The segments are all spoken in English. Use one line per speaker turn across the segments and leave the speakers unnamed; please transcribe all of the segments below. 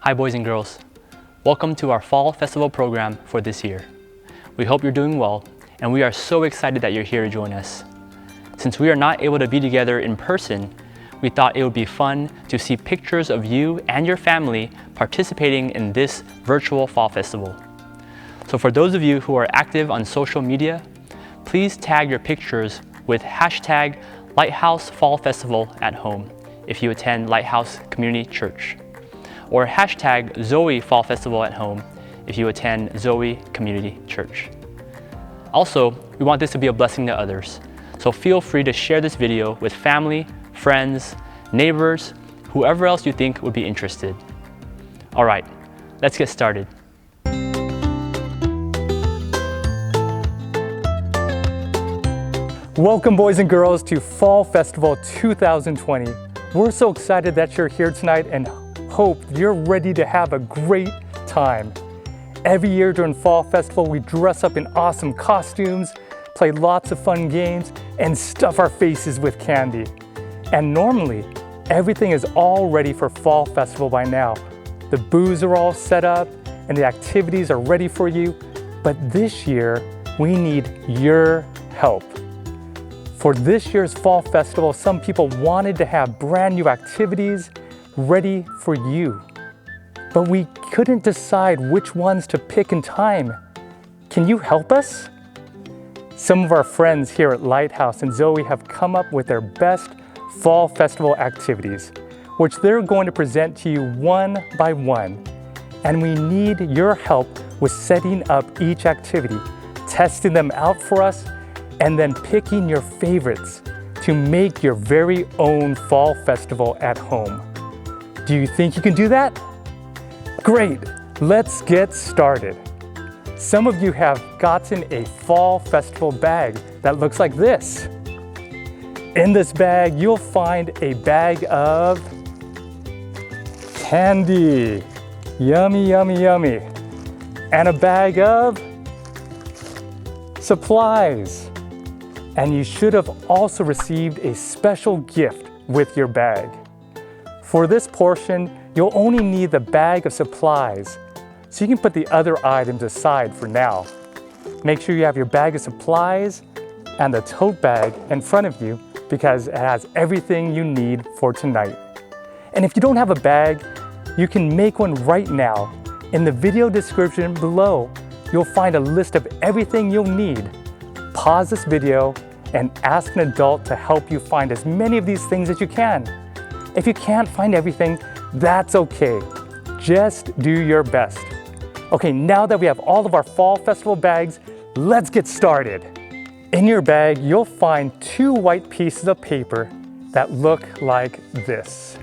Hi boys and girls. Welcome to our Fall Festival program for this year. We hope you're doing well, and we are so excited that you're here to join us. Since we are not able to be together in person, we thought it would be fun to see pictures of you and your family participating in this virtual Fall Festival. So for those of you who are active on social media, please tag your pictures with hashtag Lighthouse Fall Festival at home if you attend Lighthouse Community Church, or hashtag Zoe Fall Festival at home if you attend Zoe Community Church. Also, we want this to be a blessing to others, so feel free to share this video with family, friends, neighbors, whoever else you think would be interested. All right, let's get started.
Welcome boys and girls to Fall Festival 2020. We're so excited that you're here tonight and hope you're ready to have a great time. Every year during Fall Festival, we dress up in awesome costumes, play lots of fun games, and stuff our faces with candy. And normally, everything is all ready for Fall Festival by now. The booths are all set up and the activities are ready for you. But this year, we need your help. For this year's Fall Festival, some people wanted to have brand new activities ready for you. But we couldn't decide which ones to pick in time. Can you help us? Some of our friends here at Lighthouse and Zoe have come up with their best Fall Festival activities, which they're going to present to you one by one. And we need your help with setting up each activity, testing them out for us, and then picking your favorites to make your very own Fall Festival at home. Do you think you can do that? Great, let's get started. Some of you have gotten a Fall Festival bag that looks like this. In this bag, you'll find a bag of candy. Yummy, yummy, yummy. And a bag of supplies. And you should have also received a special gift with your bag. For this portion, you'll only need the bag of supplies, so you can put the other items aside for now. Make sure you have your bag of supplies and the tote bag in front of you because it has everything you need for tonight. And if you don't have a bag, you can make one right now. In the video description below, you'll find a list of everything you'll need. Pause this video and ask an adult to help you find as many of these things as you can. If you can't find everything, that's okay. Just do your best. Okay, now that we have all of our Fall Festival bags, let's get started. In your bag, you'll find 2 white pieces of paper that look like this.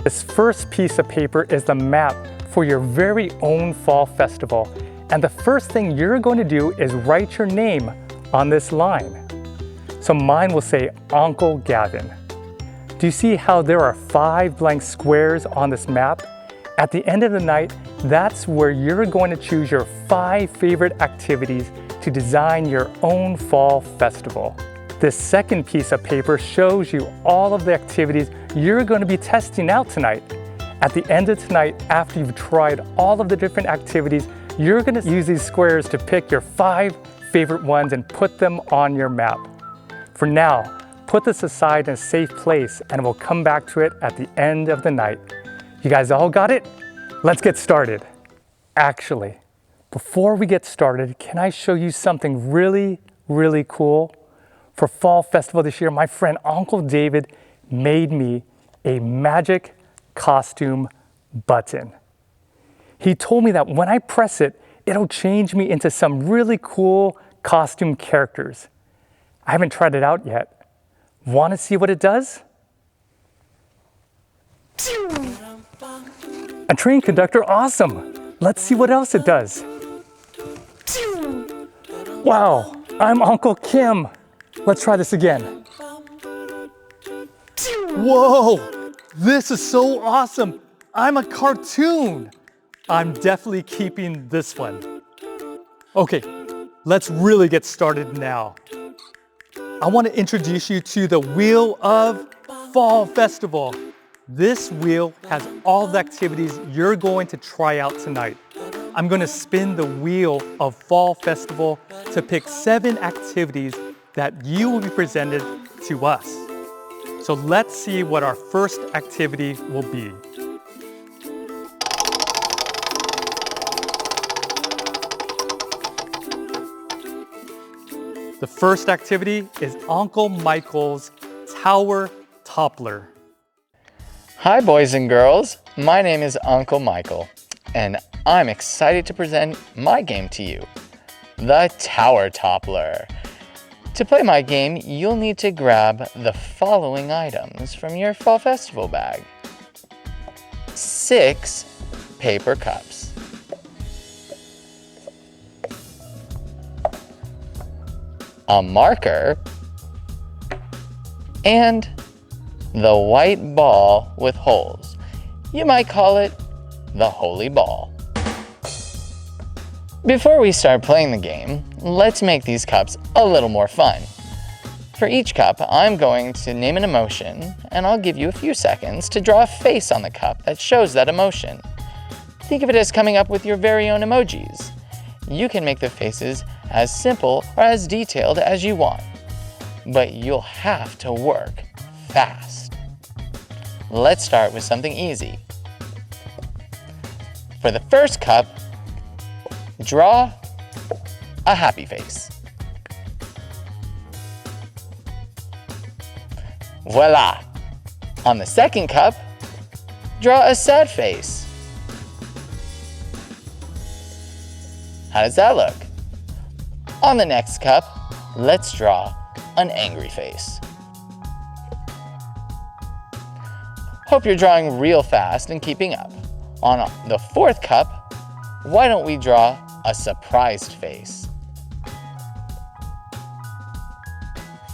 This first piece of paper is the map for your very own Fall Festival. And the first thing you're going to do is write your name on this line. So mine will say Uncle Gavin. Do you see how there are 5 blank squares on this map? At the end of the night, that's where you're going to choose your 5 favorite activities to design your own Fall Festival. This second piece of paper shows you all of the activities you're going to be testing out tonight. At the end of tonight, after you've tried all of the different activities, you're going to use these squares to pick your 5 favorite ones and put them on your map. For now, put this aside in a safe place and we'll come back to it at the end of the night. You guys all got it? Let's get started. Actually, before we get started, can I show you something really, really cool? For Fall Festival this year, my friend Uncle David made me a magic costume button. He told me that when I press it, it'll change me into some really cool costume characters. I haven't tried it out yet. Want to see what it does? A train conductor, awesome. Let's see what else it does. Wow, I'm Uncle Kim. Let's try this again. Whoa, this is so awesome. I'm a cartoon. I'm definitely keeping this one. Okay, let's really get started now. I want to introduce you to the Wheel of Fall Festival. This wheel has all the activities you're going to try out tonight. I'm going to spin the wheel of Fall Festival to pick 7 activities that you will be presented to us. So let's see what our first activity will be. The first activity is Uncle Michael's Tower Toppler.
Hi boys and girls, my name is Uncle Michael, and I'm excited to present my game to you, the Tower Toppler. To play my game, you'll need to grab the following items from your Fall Festival bag. 6 paper cups, a marker, and the white ball with holes. You might call it the holy ball. Before we start playing the game, let's make these cups a little more fun. For each cup, I'm going to name an emotion, and I'll give you a few seconds to draw a face on the cup that shows that emotion. Think of it as coming up with your very own emojis. You can make the faces as simple or as detailed as you want, but you'll have to work fast. Let's start with something easy. For the first cup, draw a happy face. Voila! On the second cup, draw a sad face. How does that look? On the next cup, let's draw an angry face. Hope you're drawing real fast and keeping up. On the fourth cup, why don't we draw a surprised face?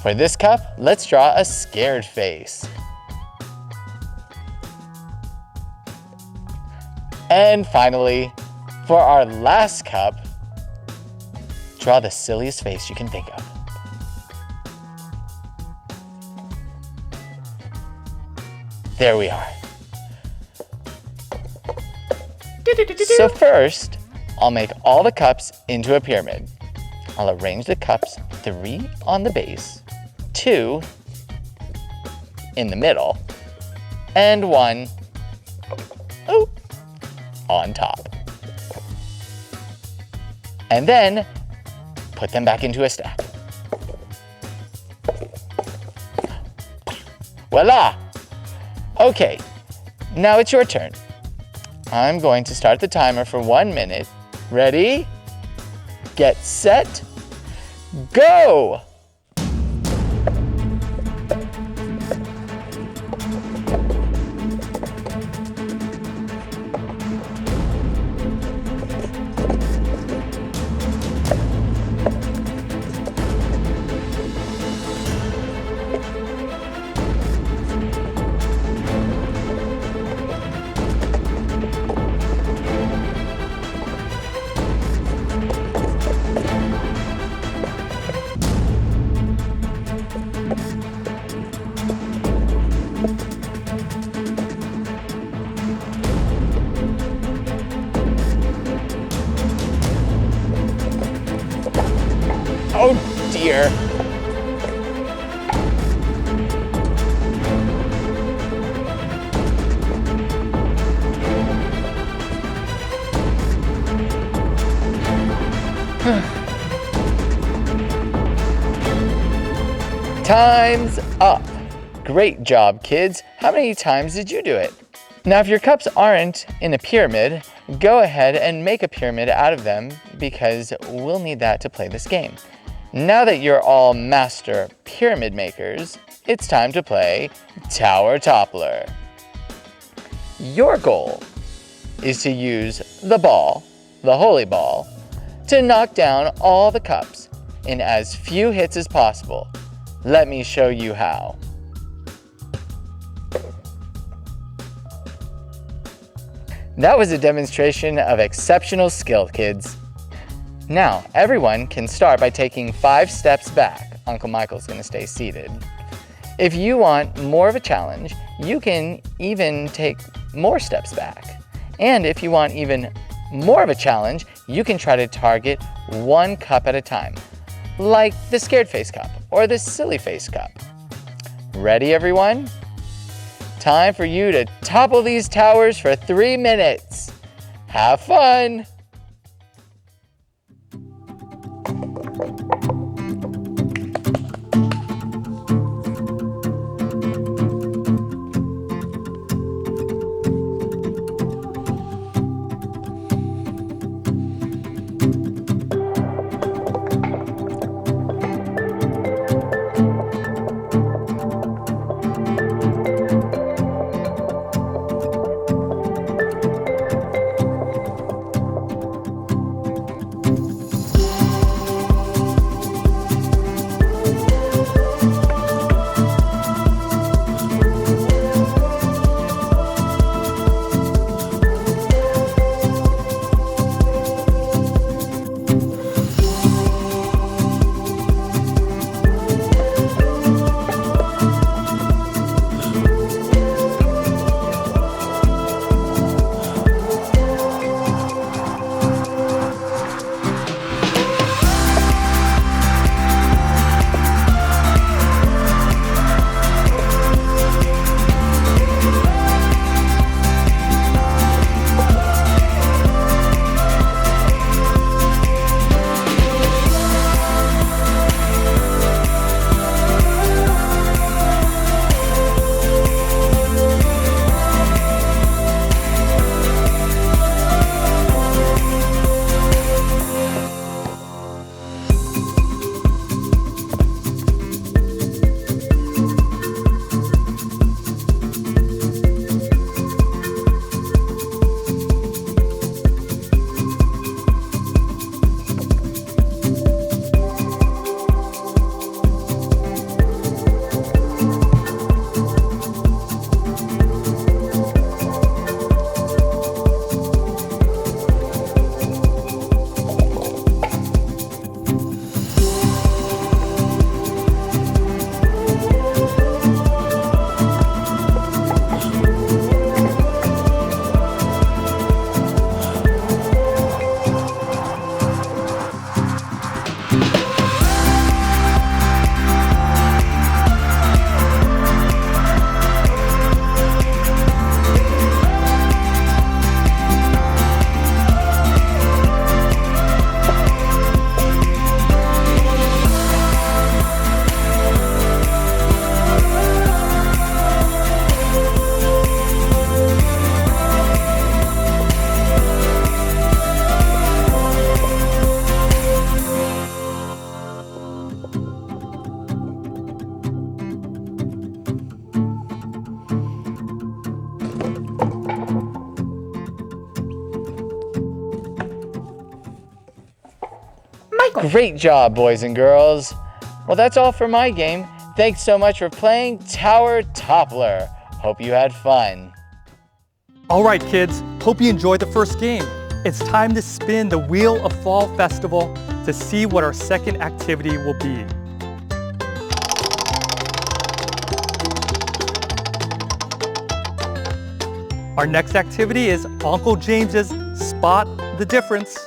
For this cup, let's draw a scared face. And finally, for our last cup, draw the silliest face you can think of. There we are. So first, I'll make all the cups into a pyramid. I'll arrange the cups 3 on the base, 2 in the middle, and 1 on top. And then put them back into a stack. Voila! Okay, now it's your turn. I'm going to start the timer for 1 minute. Ready? Get set, go! Oh dear. Time's up. Great job, kids. How many times did you do it? Now, if your cups aren't in a pyramid, go ahead and make a pyramid out of them because we'll need that to play this game. Now that you're all master pyramid makers, it's time to play Tower Toppler. Your goal is to use the ball, the holy ball, to knock down all the cups in as few hits as possible. Let me show you how. That was a demonstration of exceptional skill, kids. Now, everyone can start by taking 5 steps back. Uncle Michael's going to stay seated. If you want more of a challenge, you can even take more steps back. And if you want even more of a challenge, you can try to target one cup at a time, like the scared face cup or the silly face cup. Ready, everyone? Time for you to topple these towers for 3 minutes. Have fun! Great job, boys and girls. Well, that's all for my game. Thanks so much for playing Tower Toppler. Hope you had fun.
All right, kids, hope you enjoyed the first game. It's time to spin the Wheel of Fall Festival to see what our second activity will be. Our next activity is Uncle James's Spot the Difference.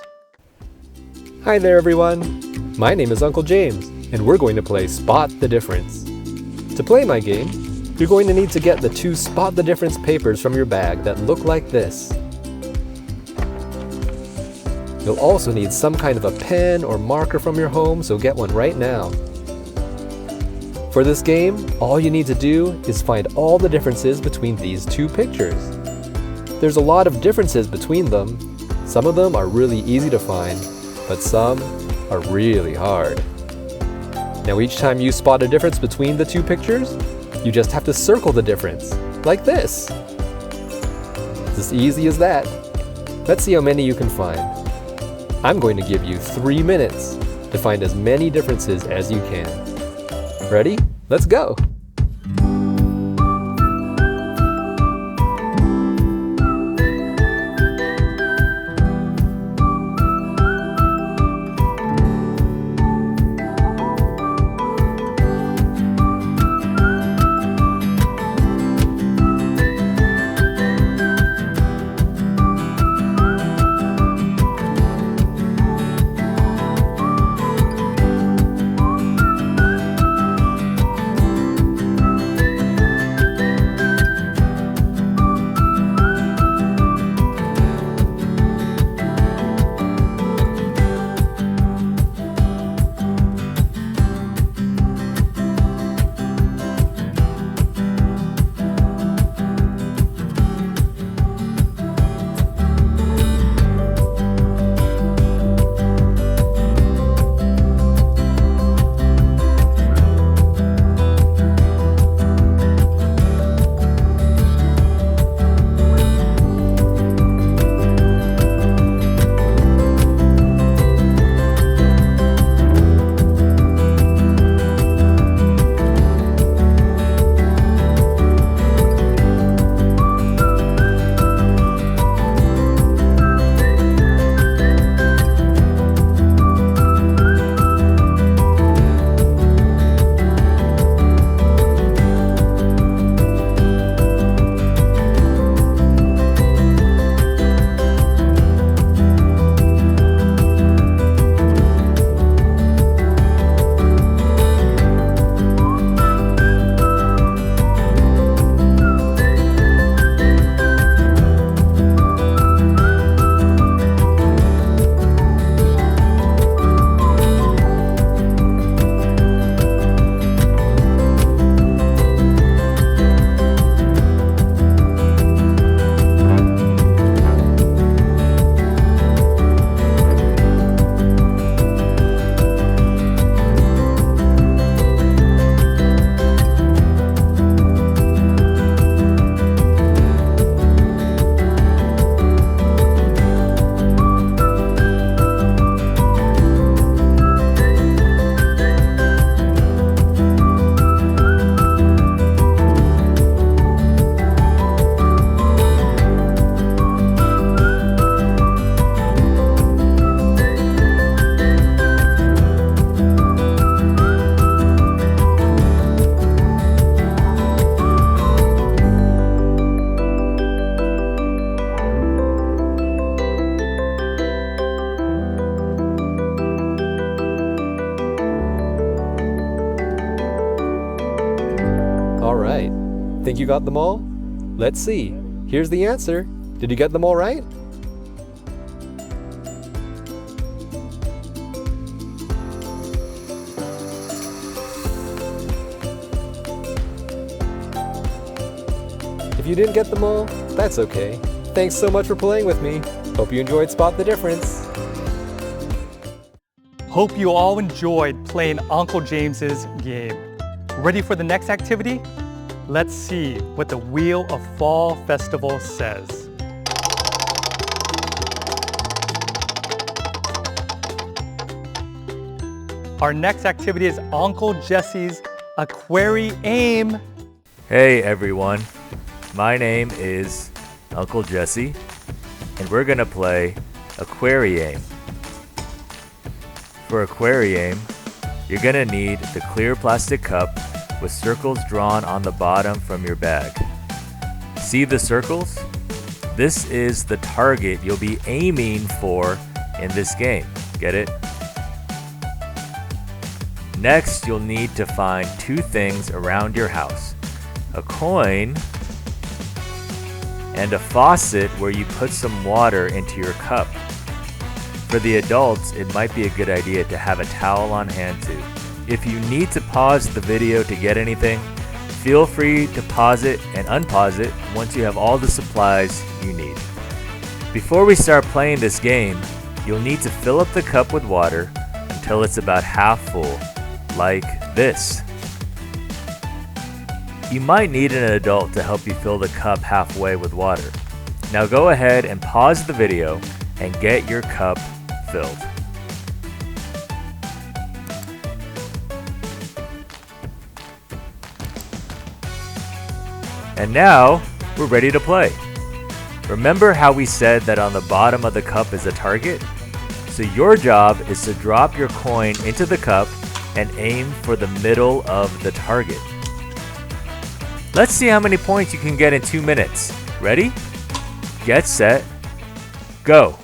Hi there, everyone. My name is Uncle James, and we're going to play Spot the Difference. To play my game, you're going to need to get the 2 Spot the Difference papers from your bag that look like this. You'll also need some kind of a pen or marker from your home, so get one right now. For this game, all you need to do is find all the differences between these 2 pictures. There's a lot of differences between them. Some of them are really easy to find, but some are really hard. Now each time you spot a difference between the 2 pictures, you just have to circle the difference, like this. It's as easy as that. Let's see how many you can find. I'm going to give you 3 minutes to find as many differences as you can. Ready? Let's go! think you got them all? Let's see. Here's the answer. Did you get them all right? If you didn't get them all, that's okay. Thanks so much for playing with me. Hope you enjoyed Spot the Difference.
Hope you all enjoyed playing Uncle James's game. Ready for the next activity? Let's see what the Wheel of Fall Festival says. Our next activity is Uncle Jesse's Aquarium.
Hey everyone, my name is Uncle Jesse, and we're gonna play Aquarium. For Aquarium, you're gonna need the clear plastic cup with circles drawn on the bottom from your bag. See the circles? This is the target you'll be aiming for in this game. Get it? Next, you'll need to find two things around your house: a coin and a faucet where you put some water into your cup. For the adults, it might be a good idea to have a towel on hand too. If you need to pause the video to get anything, feel free to pause it and unpause it once you have all the supplies you need. Before we start playing this game, you'll need to fill up the cup with water until it's about half full, like this. You might need an adult to help you fill the cup halfway with water. Now go ahead and pause the video and get your cup filled. And now we're ready to play. Remember how we said that on the bottom of the cup is a target? So your job is to drop your coin into the cup and aim for the middle of the target. Let's see how many points you can get in 2 minutes. Ready? Get set, go.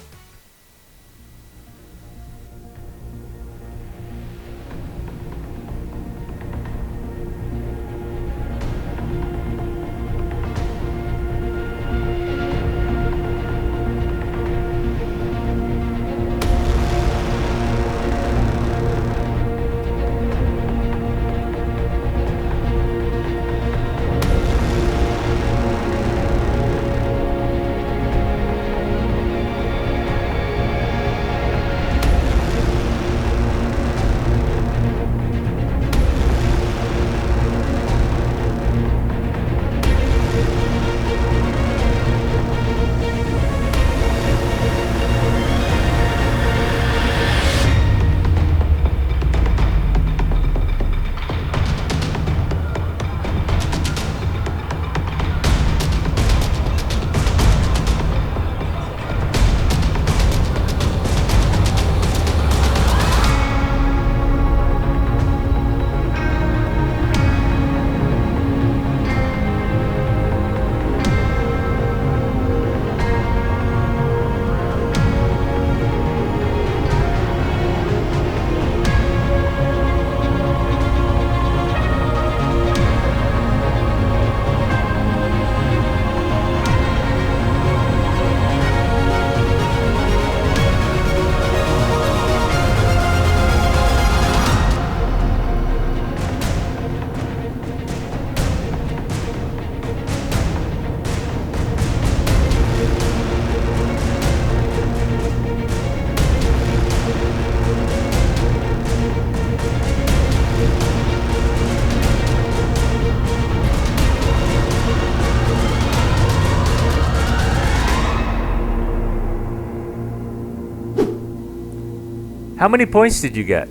How many points did you get?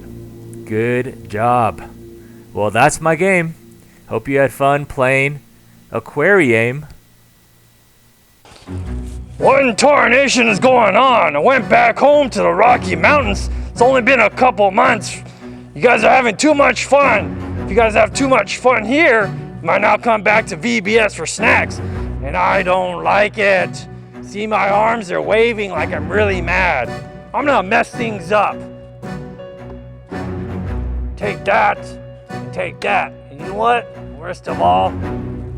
Good job. Well, that's my game. Hope you had fun playing Aquarium.
What in tarnation is going on? I went back home to the Rocky Mountains. It's only been a couple months. You guys are having too much fun. If you guys have too much fun here, you might not come back to VBS for snacks. And I don't like it. See, my arms are waving like I'm really mad. I'm gonna mess things up. Take that, and take that. And you know what? Worst of all,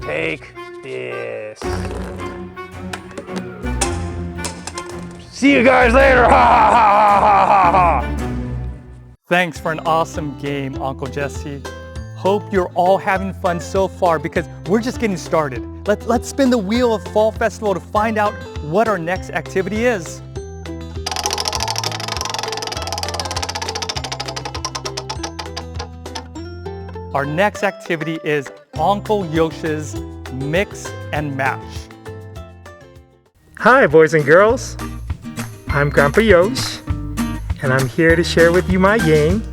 take this. See you guys later. Ha ha ha ha ha ha.
Thanks for an awesome game, Uncle Jesse. Hope you're all having fun so far because we're just getting started. Let's spin the wheel of Fall Festival to find out what our next activity is. Our next activity is Uncle Yoshi's Mix and Match.
Hi, boys and girls. I'm Grandpa Yosh, and I'm here to share with you my game,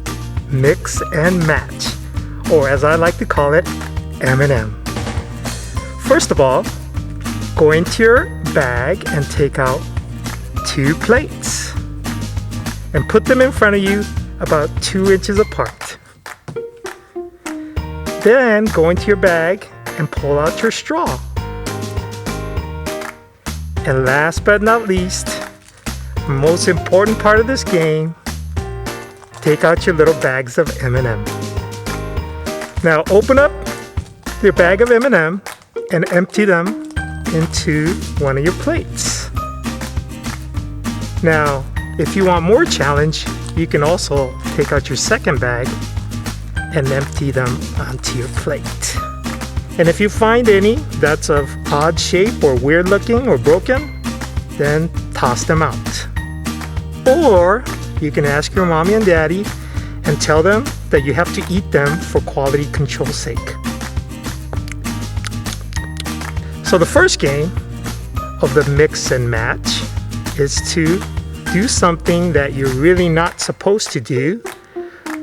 Mix and Match, or as I like to call it, M&M. First of all, go into your bag and take out 2 plates and put them in front of you about 2 inches apart. Then go into your bag and pull out your straw. And last but not least, most important part of this game, take out your little bags of M&M. Now open up your bag of M&M and empty them into one of your plates. Now, if you want more challenge, you can also take out your second bag and empty them onto your plate. And if you find any that's of odd shape or weird looking or broken, then toss them out. Or you can ask your mommy and daddy and tell them that you have to eat them for quality control's sake. So the first game of the mix and match is to do something that you're really not supposed to do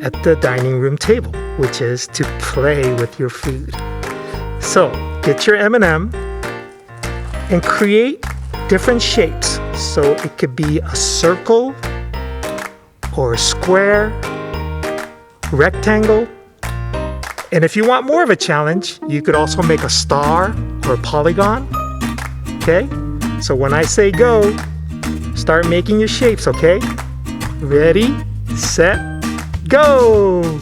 at the dining room table, which is to play with your food. So get your M&M and create different shapes. So it could be a circle or a square, rectangle. And if you want more of a challenge, you could also make a star or a polygon. Okay? So when I say go, start making your shapes, okay? Ready, set, go!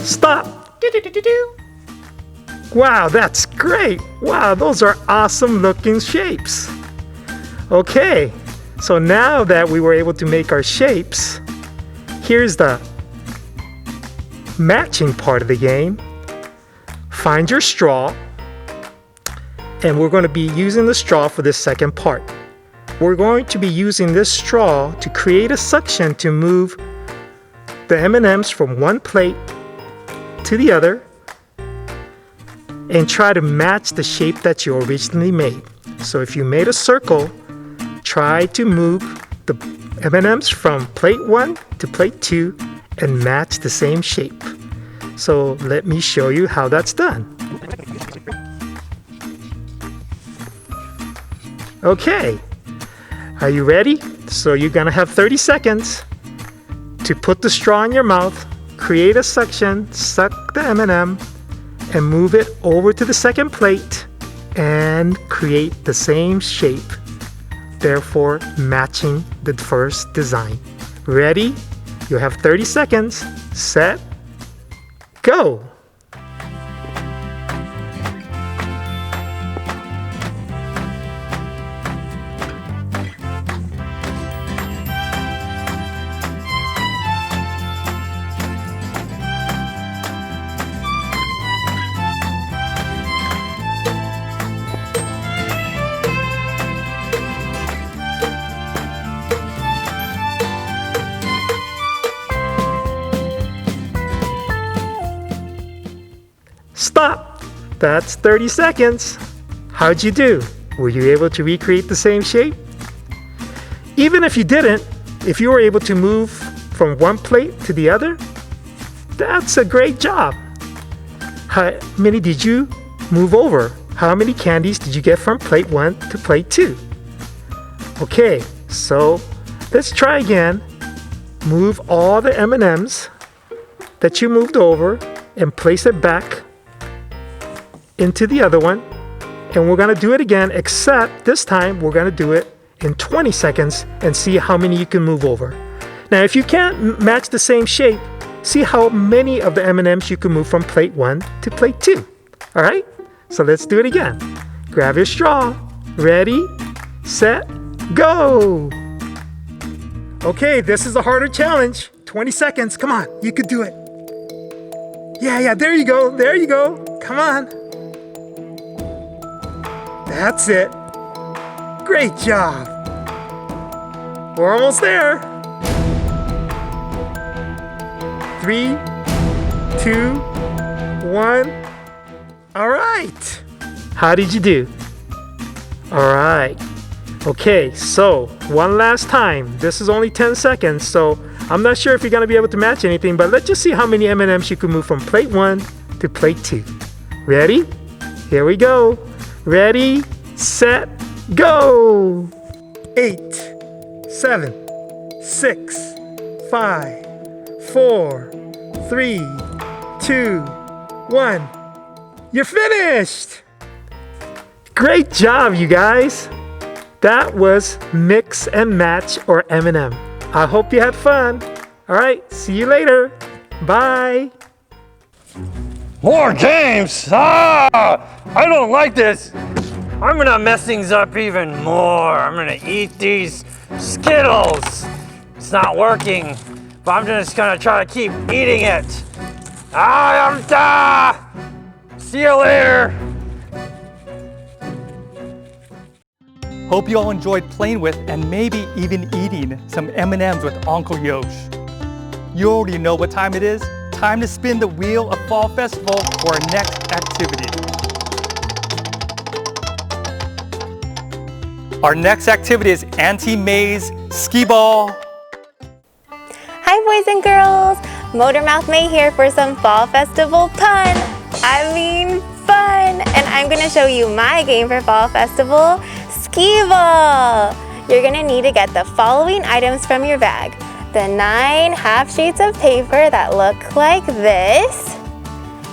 Stop! Wow, that's great! Wow, those are awesome looking shapes. Okay, so now that we were able to make our shapes, here's the matching part of the game. Find your straw, and we're going to be using the straw for this second part. We're going to be using this straw to create a suction to move the M&Ms from one plate to the other and try to match the shape that you originally made. So if you made a circle, try to move the M&Ms from plate 1 to plate 2 and match the same shape. So let me show you how that's done. Okay, are you ready? So you're gonna have 30 seconds to put the straw in your mouth, create a suction, suck the M&M, and move it over to the second plate and create the same shape, therefore matching the first design. Ready? You have 30 seconds. Set, go! Stop! That's 30 seconds. How'd you do? Were you able to recreate the same shape? Even if you didn't, if you were able to move from one plate to the other, that's a great job. How many did you move over How many candies did you get from plate 1 to plate 2? Okay, so let's try again. Move all the M&Ms that you moved over and place it back into the other one. And we're gonna do it again, except this time we're gonna do it in 20 seconds and see how many you can move over. Now, if you can't match the same shape, see how many of the M&Ms you can move from plate 1 to plate 2. All right, so let's do it again. Grab your straw. Ready, set, go. Okay, this is a harder challenge. 20 seconds, come on, you could do it. Yeah, there you go, come on. That's it. Great job. We're almost there. 3, 2, 1. All right. How did you do? All right. Okay, so one last time. This is only 10 seconds, so I'm not sure if you're gonna be able to match anything, but let's just see how many M&Ms you can move from plate 1 to plate 2. Ready? Here we go. Ready, set, go. 8, 7, 6, 5, 4, 3, 2, 1. You're finished! Great job, you guys! That was Mix and Match or M&M. I hope you had fun. All right, see you later. Bye.
More games? I don't like this. I'm gonna mess things up even more. I'm gonna eat these Skittles. It's not working, but I'm just gonna try to keep eating it. See you later.
Hope you all enjoyed playing with and maybe even eating some M&Ms with Uncle Yosh. You already know what time it is. Time to spin the wheel of Fall Festival for our next activity. Our next activity is anti-maze skee ball.
Hi boys and girls, Motormouth May here for some Fall Festival fun. And I'm gonna show you my game for Fall Festival, skee ball. You're gonna need to get the following items from your bag. The 9 half sheets of paper that look like this,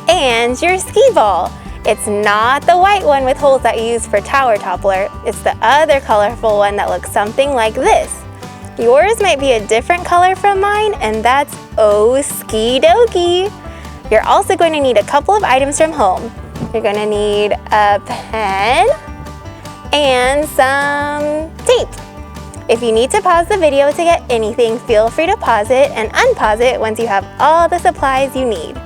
and your skee ball. It's not the white one with holes that you use for tower toppler. It's the other colorful one that looks something like this. Yours might be a different color from mine, and that's okie dokie. You're also going to need a couple of items from home. You're going to need a pen and some tape. If you need to pause the video to get anything, feel free to pause it and unpause it once you have all the supplies you need.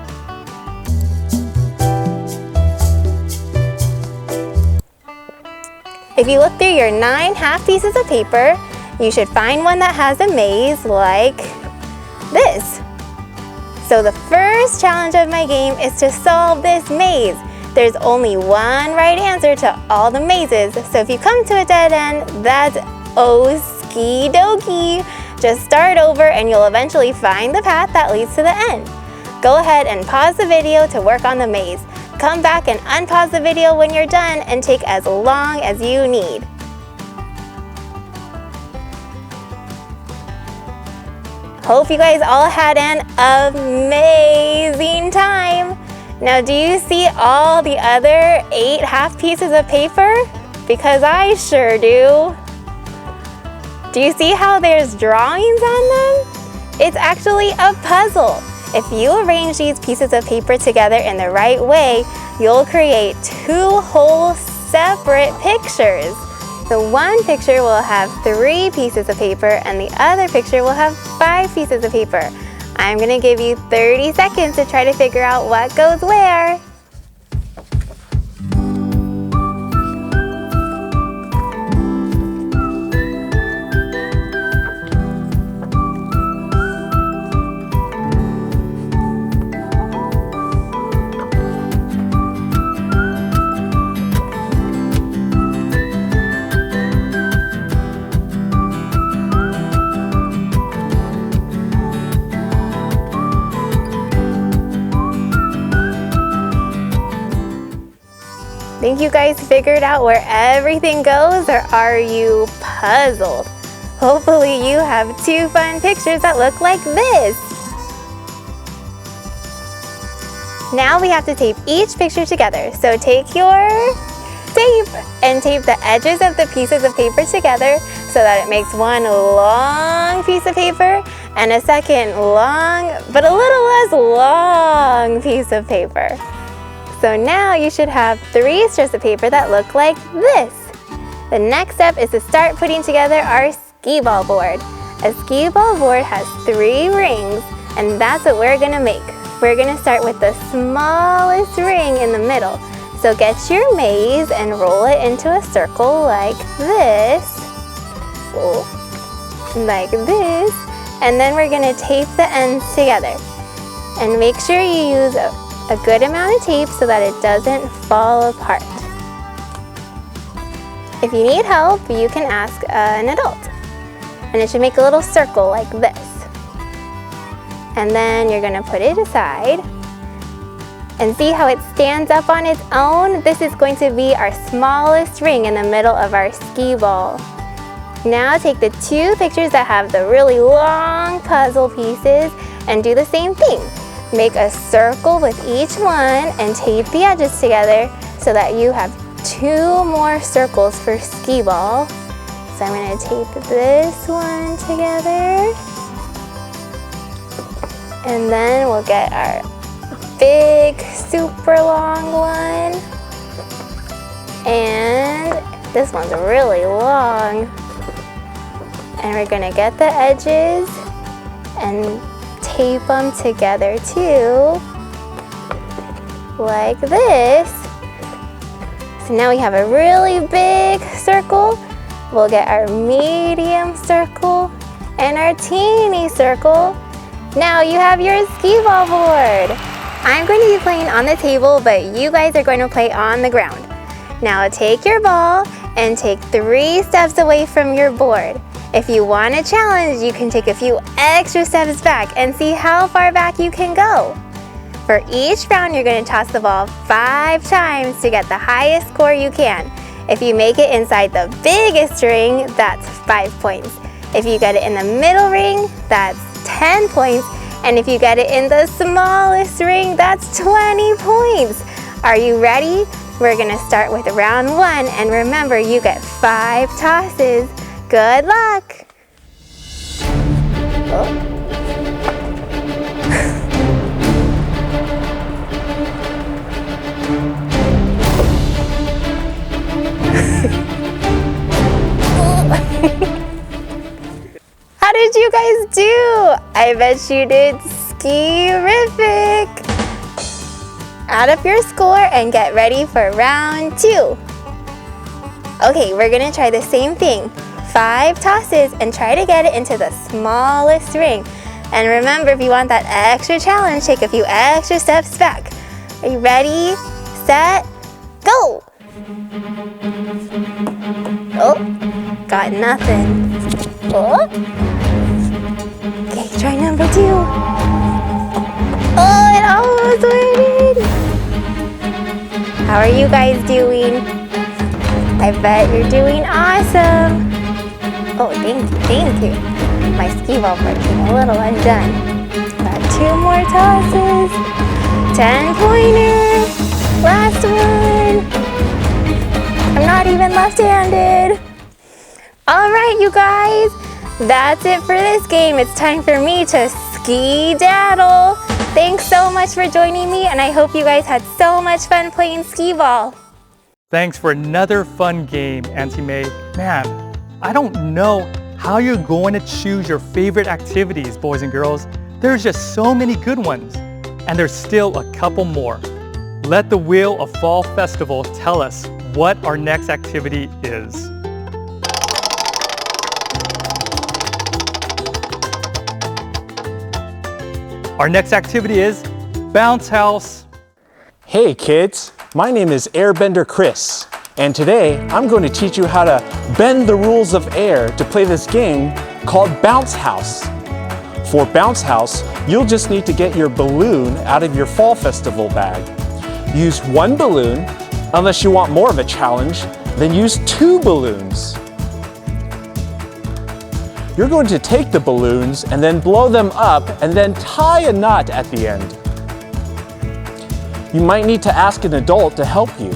If you look through your 9 half pieces of paper, you should find one that has a maze like this. So the first challenge of my game is to solve this maze. There's only one right answer to all the mazes, so if you come to a dead end, that's okie dokie. Just start over and you'll eventually find the path that leads to the end. Go ahead and pause the video to work on the maze. Come back and unpause the video when you're done and take as long as you need. Hope you guys all had an amazing time. Now, do you see all the other 8 half pieces of paper? Because I sure do. Do you see how there's drawings on them? It's actually a puzzle. If you arrange these pieces of paper together in the right way, you'll create 2 whole separate pictures. The one picture will have 3 pieces of paper and the other picture will have 5 pieces of paper. I'm gonna give you 30 seconds to try to figure out what goes where. think you guys figured out where everything goes, or are you puzzled? Hopefully you have 2 fun pictures that look like this. Now we have to tape each picture together. So take your tape and tape the edges of the pieces of paper together so that it makes one long piece of paper and a second long, but a little less long piece of paper. So now you should have 3 strips of paper that look like this. The next step is to start putting together our skee-ball board. A skee-ball board has 3 rings, and that's what we're gonna make. We're gonna start with the smallest ring in the middle. So get your maze and roll it into a circle like this. Like this. And then we're gonna tape the ends together. And make sure you use a good amount of tape so that it doesn't fall apart. If you need help, you can ask an adult. And it should make a little circle like this. And then you're gonna put it aside. And see how it stands up on its own? This is going to be our smallest ring in the middle of our skee ball. Now take the 2 pictures that have the really long puzzle pieces and do the same thing. Make a circle with each one and tape the edges together so that you have 2 more circles for skee ball. So I'm going to tape this one together. And then we'll get our big, super long one. And this one's really long. And we're gonna get the edges and tape them together too, like this. So now we have a really big circle. We'll get our medium circle and our teeny circle. Now you have your skee ball board. I'm going to be playing on the table, but you guys are going to play on the ground. Now take your ball and take 3 steps away from your board. If you want a challenge, you can take a few extra steps back and see how far back you can go. For each round, you're going to toss the ball 5 times to get the highest score you can. If you make it inside the biggest ring, that's 5 points. If you get it in the middle ring, that's 10 points. And if you get it in the smallest ring, that's 20 points. Are you ready? We're gonna start with round 1, and remember, you get 5 tosses. Good luck. Oh. How did you guys do? I bet you did ski-rific. Add up your score and get ready for round 2. Okay, we're gonna try the same thing. 5 tosses and try to get it into the smallest ring. And remember, if you want that extra challenge, take a few extra steps back. Are you ready, set, go? Oh, got nothing. Oh. Okay, try number 2. Oh, it almost went in. How are you guys doing? I bet you're doing awesome. Oh, thank you. My skee ball part came a little undone. Got 2 more tosses. 10-pointer. Last one. I'm not even left-handed. All right, you guys. That's it for this game. It's time for me to ski-daddle. Thanks so much for joining me, and I hope you guys had so much fun playing skee ball.
Thanks for another fun game, Auntie May. Man, I don't know how you're going to choose your favorite activities, boys and girls. There's just so many good ones, and there's still a couple more. Let the Wheel of Fall Festival tell us what our next activity is. Our next activity is Bounce House.
Hey kids, my name is Airbender Chris, and today I'm going to teach you how to bend the rules of air to play this game called Bounce House. For Bounce House, you'll just need to get your balloon out of your Fall Festival bag. Use 1 balloon Unless you want more of a challenge, then use 2 balloons. You're going to take the balloons and then blow them up and then tie a knot at the end. You might need to ask an adult to help you.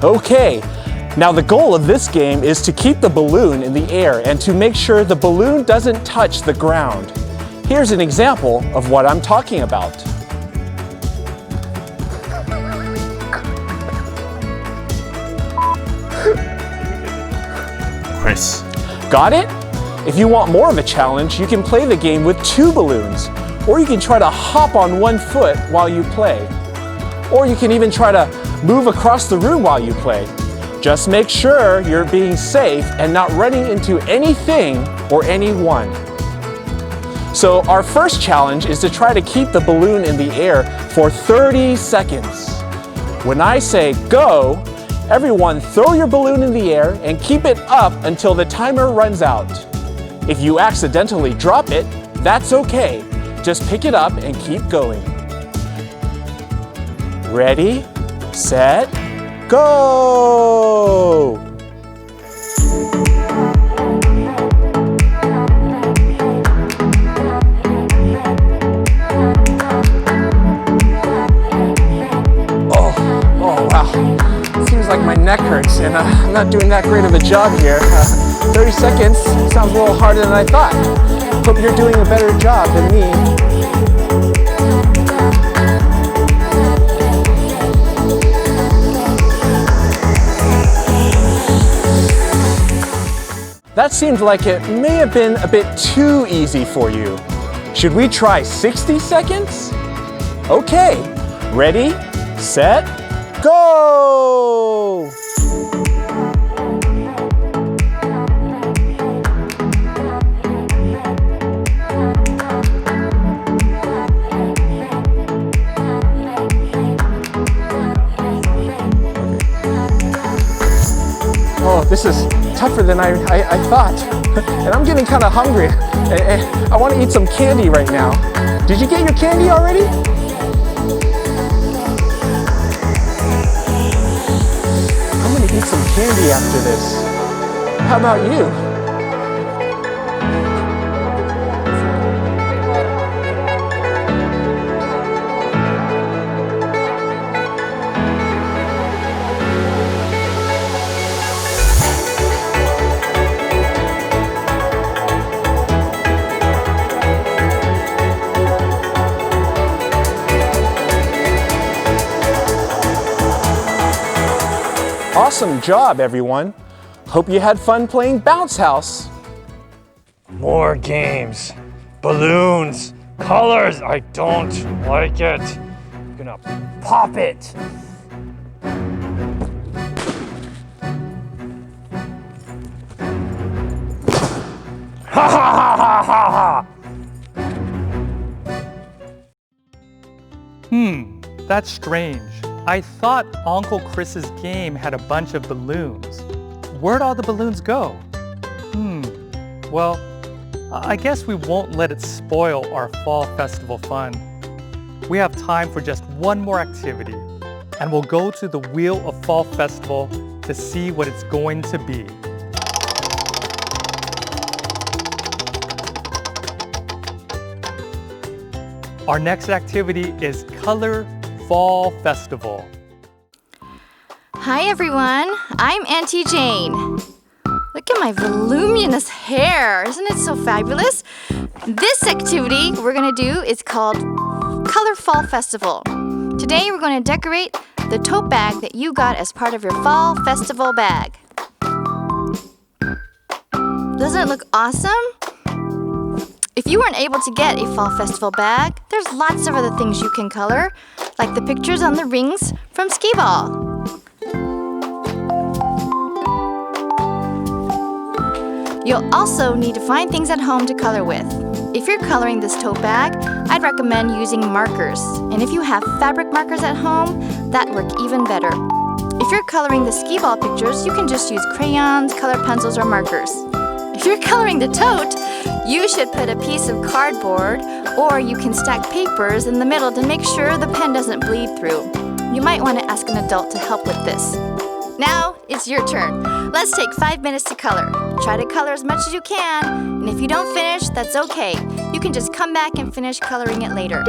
Okay, now the goal of this game is to keep the balloon in the air and to make sure the balloon doesn't touch the ground. Here's an example of what I'm talking about.
Chris.
Got it? If you want more of a challenge, you can play the game with 2 balloons, or you can try to hop on 1 foot while you play. Or you can even try to move across the room while you play. Just make sure you're being safe and not running into anything or anyone. So our first challenge is to try to keep the balloon in the air for 30 seconds. When I say go, everyone throw your balloon in the air and keep it up until the timer runs out. If you accidentally drop it, that's okay. Just pick it up and keep going. Ready, set, go! Oh wow. Seems like my neck hurts and I'm not doing that great of a job here. 30 seconds sounds a little harder than I thought. Hope you're doing a better job than me. That seemed like it may have been a bit too easy for you. Should we try 60 seconds? Okay, ready, set, go! Oh, this is tougher than I thought. And I'm getting kind of hungry. I want to eat some candy right now. Did you get your candy already? I'm going to eat some candy after this. How about you? Awesome job, everyone. Hope you had fun playing Bounce House.
More games, balloons, colors. I don't like it. I'm gonna pop it. Ha ha ha ha ha ha!
That's strange. I thought Uncle Chris's game had a bunch of balloons. Where'd all the balloons go? Well, I guess we won't let it spoil our fall festival fun. We have time for just one more activity, and we'll go to the Wheel of Fall Festival to see what it's going to be. Our next activity is Color Fall Festival.
Hi everyone, I'm Auntie Jane. Look at my voluminous hair, isn't it so fabulous? This activity we're gonna do is called Color Fall Festival. Today we're gonna decorate the tote bag that you got as part of your Fall Festival bag. Doesn't it look awesome? If you weren't able to get a Fall Festival bag, there's lots of other things you can color, like the pictures on the rings from Skee Ball. You'll also need to find things at home to color with. If you're coloring this tote bag, I'd recommend using markers. And if you have fabric markers at home, that work even better. If you're coloring the Skee Ball pictures, you can just use crayons, color pencils, or markers. If you're coloring the tote, You should put a piece of cardboard, or you can stack papers in the middle to make sure the pen doesn't bleed through. You might want to ask an adult to help with this. Now it's your turn. Let's take 5 minutes to color. Try to color as much as you can, and if you don't finish, that's okay. You can just come back and finish coloring it later.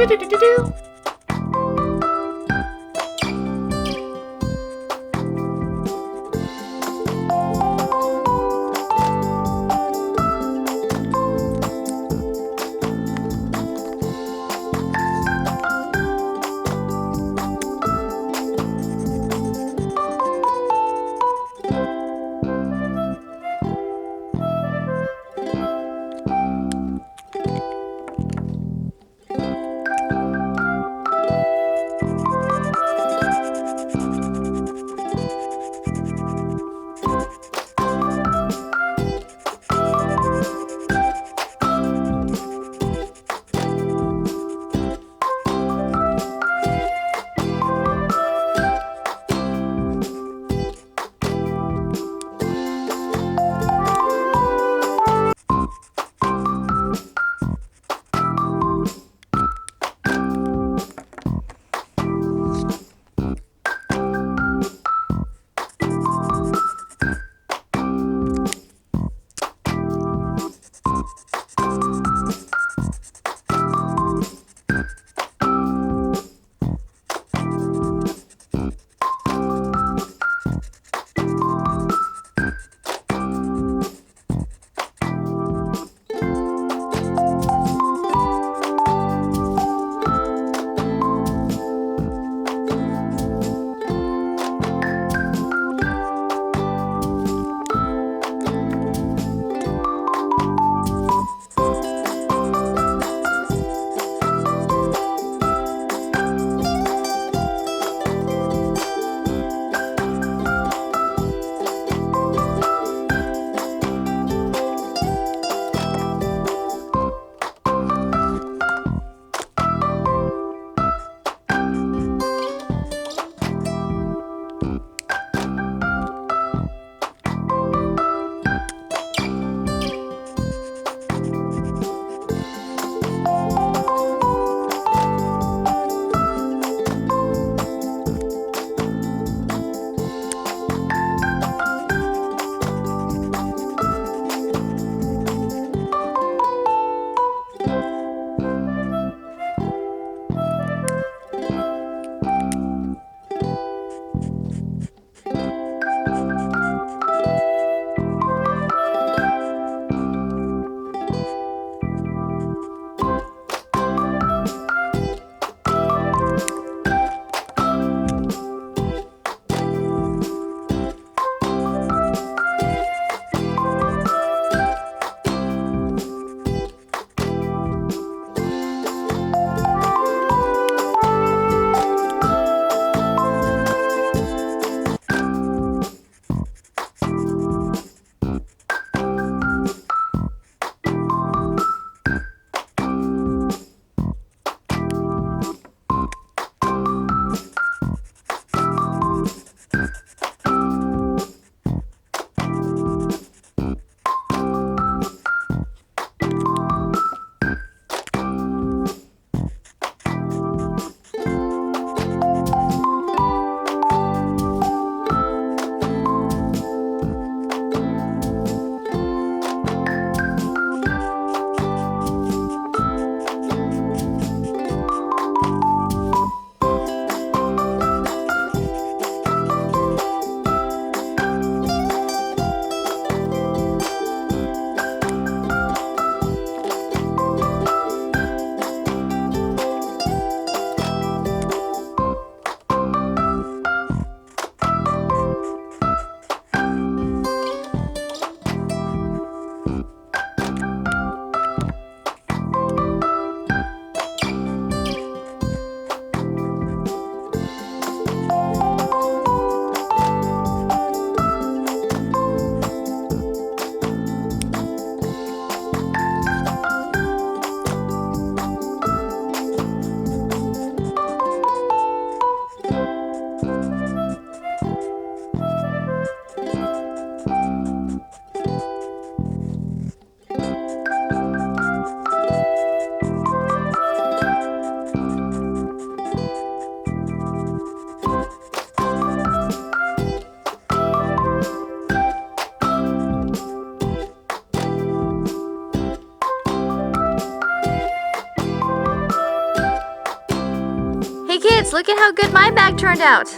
kids, look at how good my bag turned out.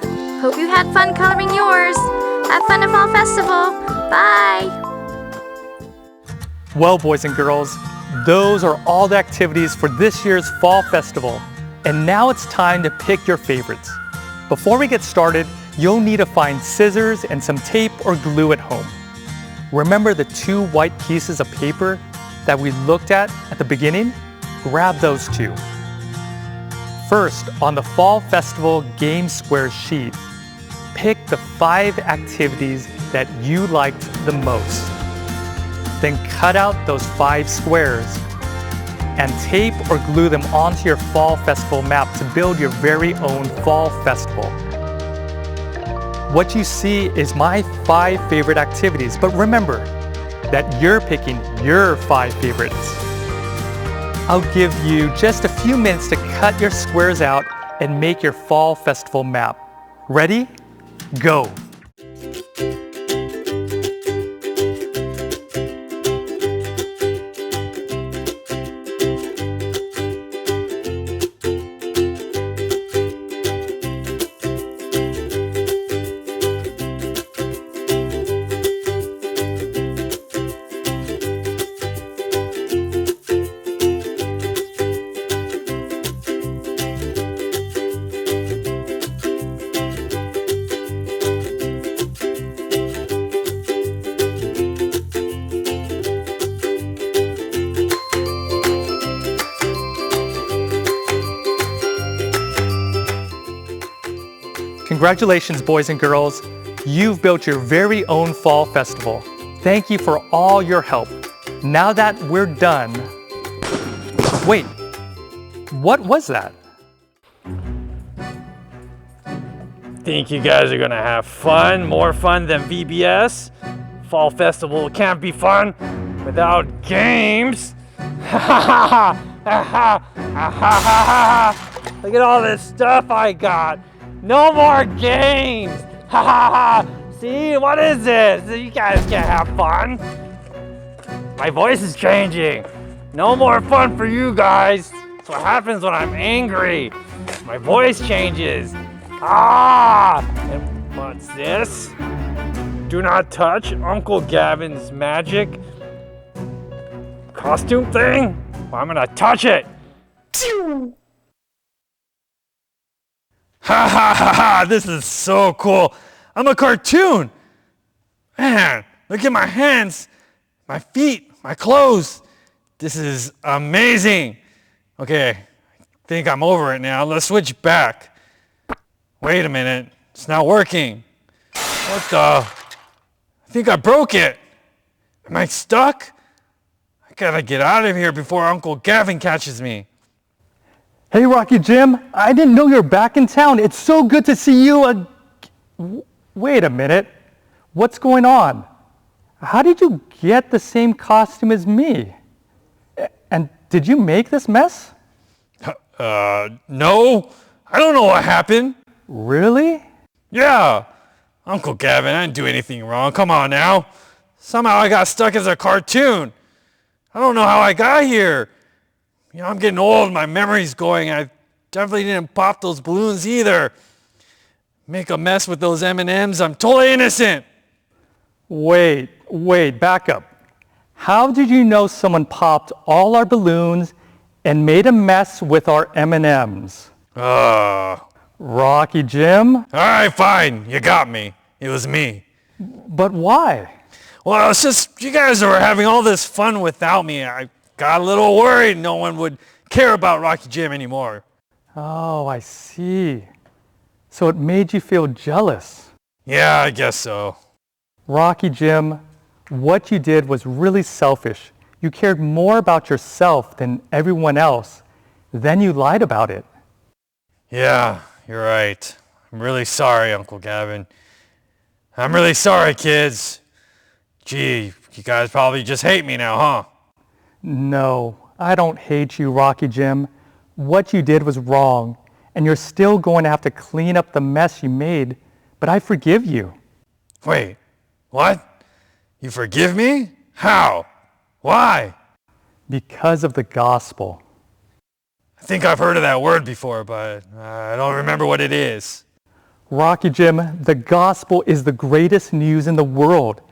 Hope you had fun coloring yours. Have fun at Fall Festival. Bye.
Well, boys and girls, those are all the activities for this year's Fall Festival. And now it's time to pick your favorites. Before we get started, you'll need to find scissors and some tape or glue at home. Remember the 2 white pieces of paper that we looked at the beginning? Grab those 2. First, on the Fall Festival Game Square sheet, pick the 5 activities that you liked the most. Then cut out those 5 squares and tape or glue them onto your Fall Festival map to build your very own Fall Festival. What you see is my 5 favorite activities, but remember that you're picking your 5 favorites. I'll give you just a few minutes to cut your squares out and make your Fall Festival map. Ready? Go! Congratulations, boys and girls. You've built your very own Fall Festival. Thank you for all your help. Now that we're done... Wait, what was that?
Think you guys are gonna have fun? More fun than VBS? Fall Festival can't be fun without games. Look at all this stuff I got. No more games! Ha ha ha! See, what is this? You guys can't have fun. My voice is changing. No more fun for you guys. That's what happens when I'm angry. My voice changes. Ah! And what's this? Do not touch Uncle Gavin's magic costume thing? Well, I'm gonna touch it. Ha ha ha ha! This is so cool! I'm a cartoon! Man, look at my hands, my feet, my clothes. This is amazing! Okay, I think I'm over it now. Let's switch back. Wait a minute, it's not working. What the? I think I broke it. Am I stuck? I gotta get out of here before Uncle Gavin catches me.
Hey, Rocky Jim, I didn't know you're back in town. It's so good to see you. Wait a minute. What's going on? How did you get the same costume as me? And did you make this mess?
No. I don't know what happened.
Really?
Yeah. Uncle Gavin, I didn't do anything wrong. Come on now. Somehow I got stuck as a cartoon. I don't know how I got here. You know, I'm getting old, my memory's going. I definitely didn't pop those balloons either. Make a mess with those M&Ms, I'm totally innocent.
Wait, back up. How did you know someone popped all our balloons and made a mess with our M&Ms? Rocky Jim?
All right, fine, you got me. It was me.
But why?
Well, it's just you guys were having all this fun without me. I got a little worried no one would care about Rocky Jim anymore.
Oh, I see. So it made you feel jealous.
Yeah, I guess so.
Rocky Jim, what you did was really selfish. You cared more about yourself than everyone else. Then you lied about it.
Yeah, you're right. I'm really sorry, Uncle Gavin. I'm really sorry, kids. Gee, you guys probably just hate me now, huh?
No, I don't hate you, Rocky Jim. What you did was wrong, and you're still going to have to clean up the mess you made, but I forgive you.
Wait, what? You forgive me? How? Why?
Because of the gospel.
I think I've heard of that word before, but I don't remember what it is.
Rocky Jim, the gospel is the greatest news in the world.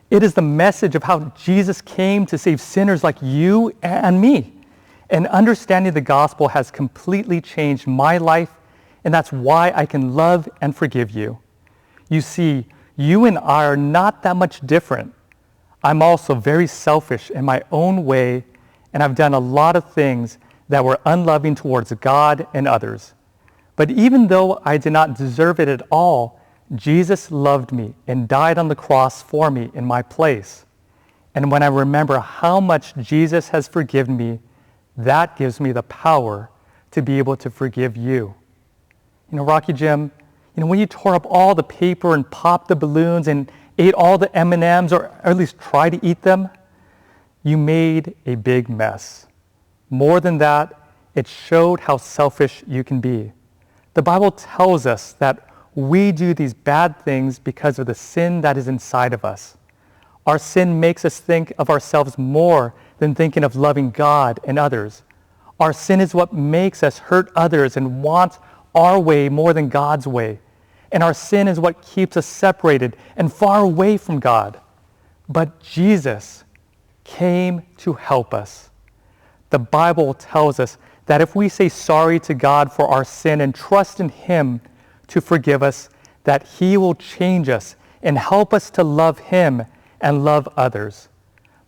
It is the message of how Jesus came to save sinners like you and me. And understanding the gospel has completely changed my life, and that's why I can love and forgive you. You see, you and I are not that much different. I'm also very selfish in my own way, and I've done a lot of things that were unloving towards God and others. But even though I did not deserve it at all, Jesus loved me and died on the cross for me in my place. And when I remember how much Jesus has forgiven me, that gives me the power to be able to forgive you. You know, Rocky Jim, when you tore up all the paper and popped the balloons and ate all the M&Ms, or at least tried to eat them, you made a big mess. More than that, it showed how selfish you can be. The Bible tells us that we do these bad things because of the sin that is inside of us. Our sin makes us think of ourselves more than thinking of loving God and others. Our sin is what makes us hurt others and want our way more than God's way. And our sin is what keeps us separated and far away from God. But Jesus came to help us. The Bible tells us that if we say sorry to God for our sin and trust in Him to forgive us, that He will change us and help us to love Him and love others.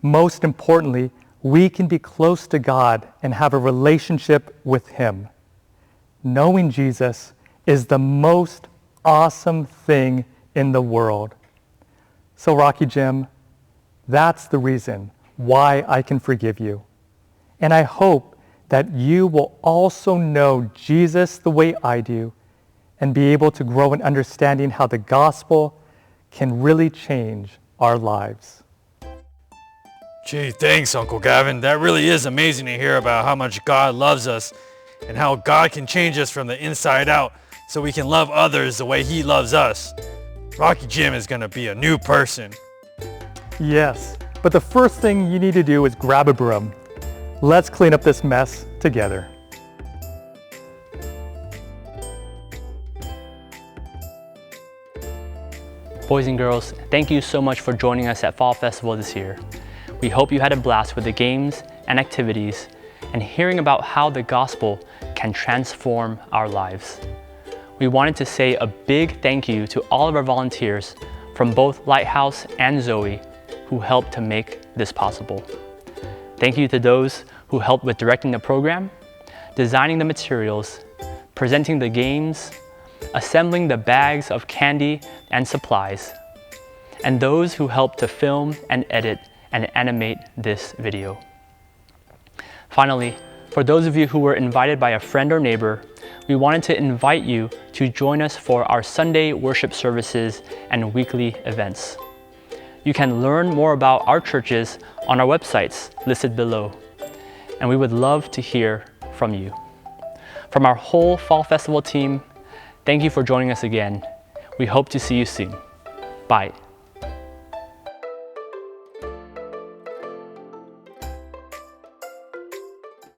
Most importantly, we can be close to God and have a relationship with Him. Knowing Jesus is the most awesome thing in the world. So Rocky Jim, that's the reason why I can forgive you. And I hope that you will also know Jesus the way I do and be able to grow in understanding how the gospel can really change our lives.
Gee, thanks, Uncle Gavin. That really is amazing to hear about how much God loves us and how God can change us from the inside out so we can love others the way He loves us. Rocky Jim is going to be a new person.
Yes, but the first thing you need to do is grab a broom. Let's clean up this mess together.
Boys and girls, thank you so much for joining us at Fall Festival this year. We hope you had a blast with the games and activities and hearing about how the gospel can transform our lives. We wanted to say a big thank you to all of our volunteers from both Lighthouse and Zoe who helped to make this possible. Thank you to those who helped with directing the program, designing the materials, presenting the games, assembling the bags of candy and supplies, and those who helped to film and edit and animate this video. Finally, for those of you who were invited by a friend or neighbor, we wanted to invite you to join us for our Sunday worship services and weekly events. You can learn more about our churches on our websites listed below, and we would love to hear from you. From our whole Fall Festival team, thank you for joining us again. We hope to see you soon. Bye.